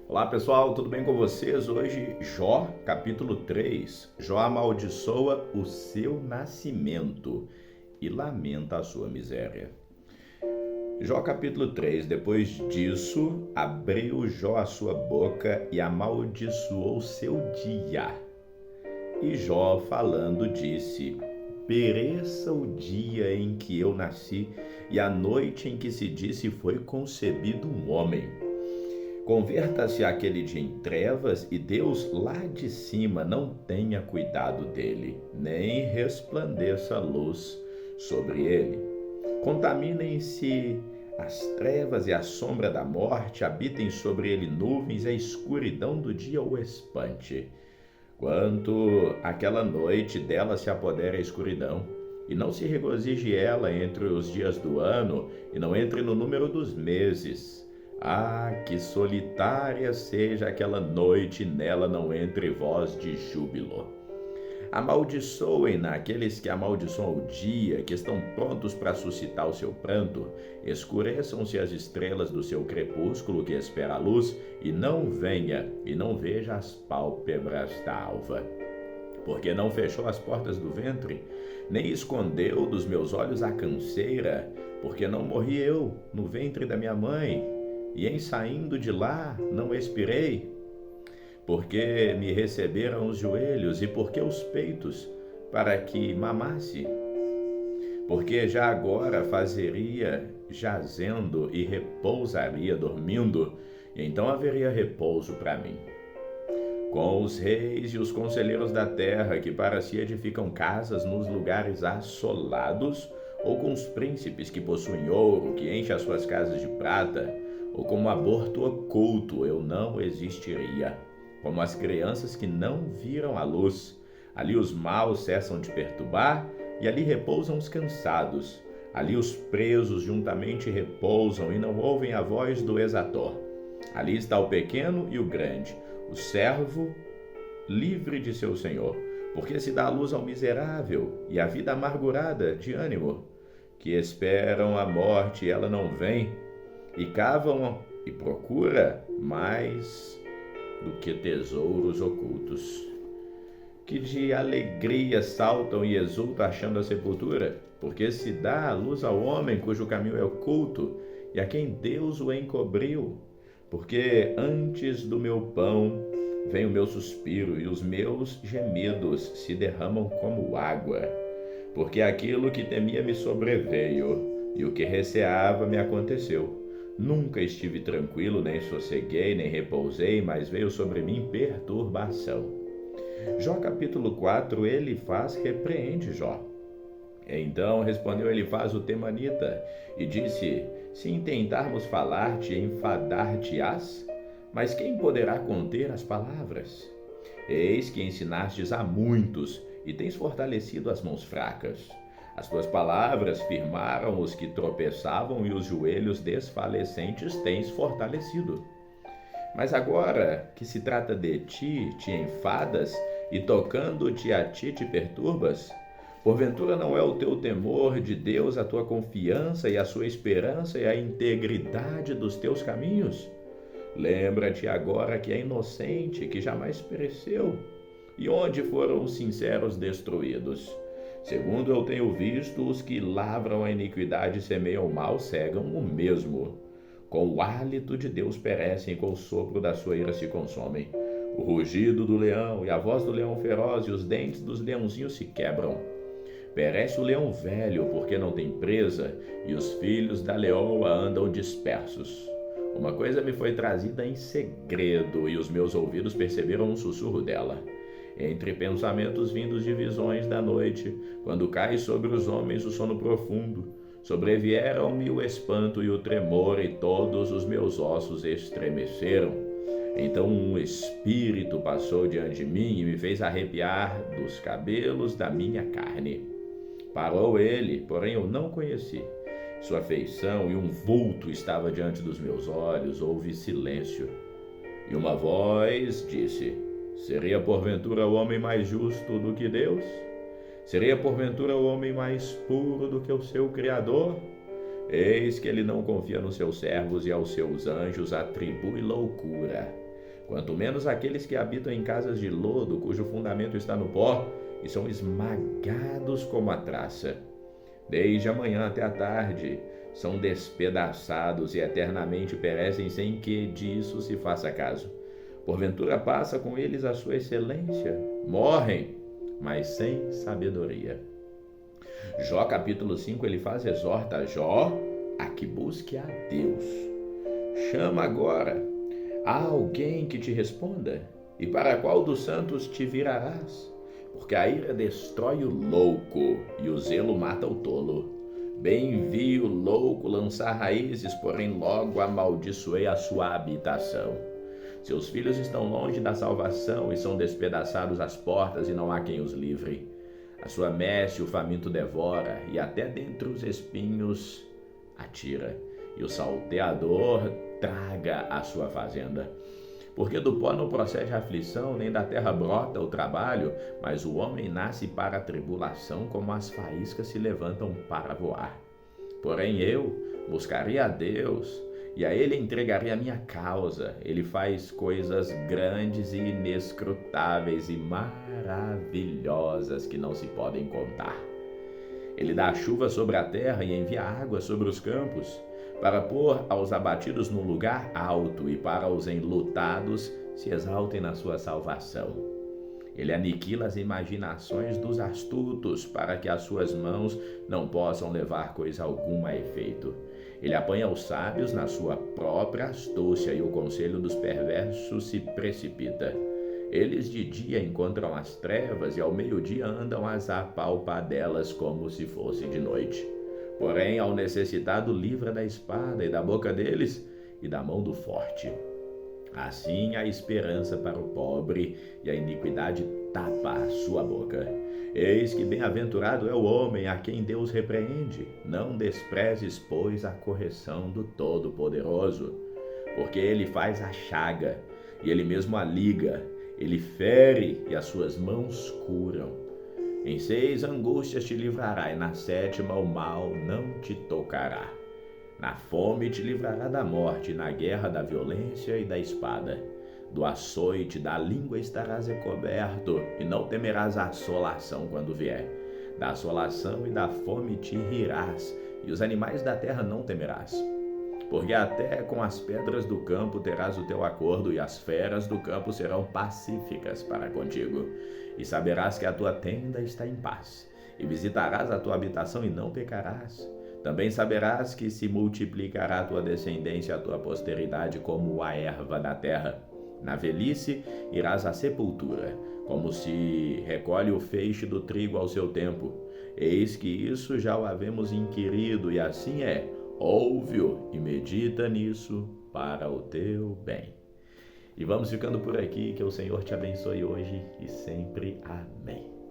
Olá pessoal, tudo bem com vocês? Hoje Jó, capítulo 3. Jó amaldiçoa o seu nascimento e lamenta a sua miséria. Jó capítulo 3. Depois disso, abriu Jó a sua boca e amaldiçoou seu dia. E Jó falando disse: pereça o dia em que eu nasci e a noite em que se disse foi concebido um homem. Converta-se aquele dia em trevas e Deus lá de cima não tenha cuidado dele, nem resplandeça luz sobre ele. Contaminem-se as trevas e a sombra da morte, habitem sobre ele nuvens e a escuridão do dia o espante. Quanto àquela noite, dela se apodera a escuridão, e não se regozije ela entre os dias do ano, e não entre no número dos meses. Ah, que solitária seja aquela noite, nela não entre voz de júbilo. Amaldiçoem-na aqueles que amaldiçoam o dia, que estão prontos para suscitar o seu pranto. Escureçam-se as estrelas do seu crepúsculo, que espera a luz, e não venha, e não veja as pálpebras da alva. Porque não fechou as portas do ventre, nem escondeu dos meus olhos a canseira, porque não morri eu no ventre da minha mãe, e em saindo de lá não expirei, porque me receberam os joelhos e porque os peitos, para que mamasse, porque já agora fazeria jazendo e repousaria dormindo, e então haveria repouso para mim. Com os reis e os conselheiros da terra, que para si edificam casas nos lugares assolados, ou com os príncipes que possuem ouro, que enchem as suas casas de prata, ou como aborto oculto, eu não existiria. Como as crianças que não viram a luz, ali os maus cessam de perturbar, e ali repousam os cansados. Ali os presos juntamente repousam e não ouvem a voz do exator. Ali está o pequeno e o grande, o servo livre de seu senhor, porque se dá a luz ao miserável e a vida amargurada de ânimo, que esperam a morte e ela não vem, e cavam e procura mais do que tesouros ocultos, que de alegria saltam e exultam achando a sepultura, porque se dá a luz ao homem cujo caminho é oculto e a quem Deus o encobriu. Porque antes do meu pão vem o meu suspiro e os meus gemidos se derramam como água, porque aquilo que temia me sobreveio e o que receava me aconteceu. Nunca estive tranquilo, nem sosseguei, nem repousei, mas veio sobre mim perturbação. Jó capítulo 4, Elifaz repreende Jó. Então respondeu Elifaz o temanita e disse: se intentarmos falar-te, enfadar-te-ás? Mas quem poderá conter as palavras? Eis que ensinastes a muitos e tens fortalecido as mãos fracas. As tuas palavras firmaram os que tropeçavam e os joelhos desfalecentes tens fortalecido. Mas agora que se trata de ti, te enfadas e tocando-te a ti te perturbas? Porventura não é o teu temor de Deus a tua confiança e a sua esperança e a integridade dos teus caminhos? Lembra-te agora que é inocente, que jamais pereceu. E onde foram os sinceros destruídos? Segundo eu tenho visto, os que lavram a iniquidade e semeiam o mal cegam o mesmo. Com o hálito de Deus perecem, com o sopro da sua ira se consomem. O rugido do leão e a voz do leão feroz e os dentes dos leãozinhos se quebram. Perece o leão velho, porque não tem presa, e os filhos da leoa andam dispersos. Uma coisa me foi trazida em segredo, e os meus ouvidos perceberam um sussurro dela. Entre pensamentos vindos de visões da noite, quando cai sobre os homens o sono profundo, sobrevieram-me o espanto e o tremor, e todos os meus ossos estremeceram. Então um espírito passou diante de mim e me fez arrepiar dos cabelos da minha carne. Parou ele, porém eu não conheci. Sua feição e um vulto estava diante dos meus olhos, houve silêncio. E uma voz disse: seria porventura o homem mais justo do que Deus? Seria porventura o homem mais puro do que o seu Criador? Eis que ele não confia nos seus servos e aos seus anjos atribui loucura. quanto menos aqueles que habitam em casas de lodo, cujo fundamento está no pó, e são esmagados como a traça. Desde a manhã até a tarde, são despedaçados e eternamente perecem sem que disso se faça caso. Porventura passa com eles a sua excelência, morrem, mas sem sabedoria. Jó capítulo 5, Elifaz exorta Jó a que busque a Deus. Chama agora, há alguém que te responda? E para qual dos santos te virarás? Porque a ira destrói o louco e o zelo mata o tolo. Bem vi o louco lançar raízes, porém logo amaldiçoei a sua habitação. Seus filhos estão longe da salvação e são despedaçados às portas e não há quem os livre. A sua messe o faminto devora e até dentre os espinhos atira. E o salteador traga a sua fazenda. Porque do pó não procede a aflição, nem da terra brota o trabalho, mas o homem nasce para a tribulação, como as faíscas se levantam para voar. Porém eu buscaria a Deus, e a Ele entregaria a minha causa. Ele faz coisas grandes e inescrutáveis e maravilhosas que não se podem contar. Ele dá chuva sobre a terra e envia água sobre os campos, para pôr aos abatidos num lugar alto e para os enlutados se exaltem na sua salvação. Ele aniquila as imaginações dos astutos, para que as suas mãos não possam levar coisa alguma a efeito. Ele apanha os sábios na sua própria astúcia e o conselho dos perversos se precipita. Eles de dia encontram as trevas e ao meio-dia andam às apalpadelas como se fosse de noite. Porém, ao necessitado livra da espada e da boca deles e da mão do forte. Assim há esperança para o pobre e a iniquidade tapa a sua boca. Eis que bem-aventurado é o homem a quem Deus repreende. Não desprezes, pois, a correção do Todo-Poderoso, porque ele faz a chaga e ele mesmo a liga. Ele fere e as suas mãos curam. Em 6 angústias te livrará, e na 7ª o mal não te tocará. Na fome te livrará da morte, e na guerra da violência e da espada. Do açoite da língua estarás recoberto, e não temerás a assolação quando vier. Da assolação e da fome te rirás, e os animais da terra não temerás. Porque até com as pedras do campo terás o teu acordo, e as feras do campo serão pacíficas para contigo. E saberás que a tua tenda está em paz, e visitarás a tua habitação e não pecarás. Também saberás que se multiplicará a tua descendência, a tua posteridade, como a erva da terra. Na velhice irás à sepultura, como se recolhe o feixe do trigo ao seu tempo. Eis que isso já o havemos inquirido, e assim é. Ouve-o e medita nisso para o teu bem. E vamos ficando por aqui, que o Senhor te abençoe hoje e sempre. Amém.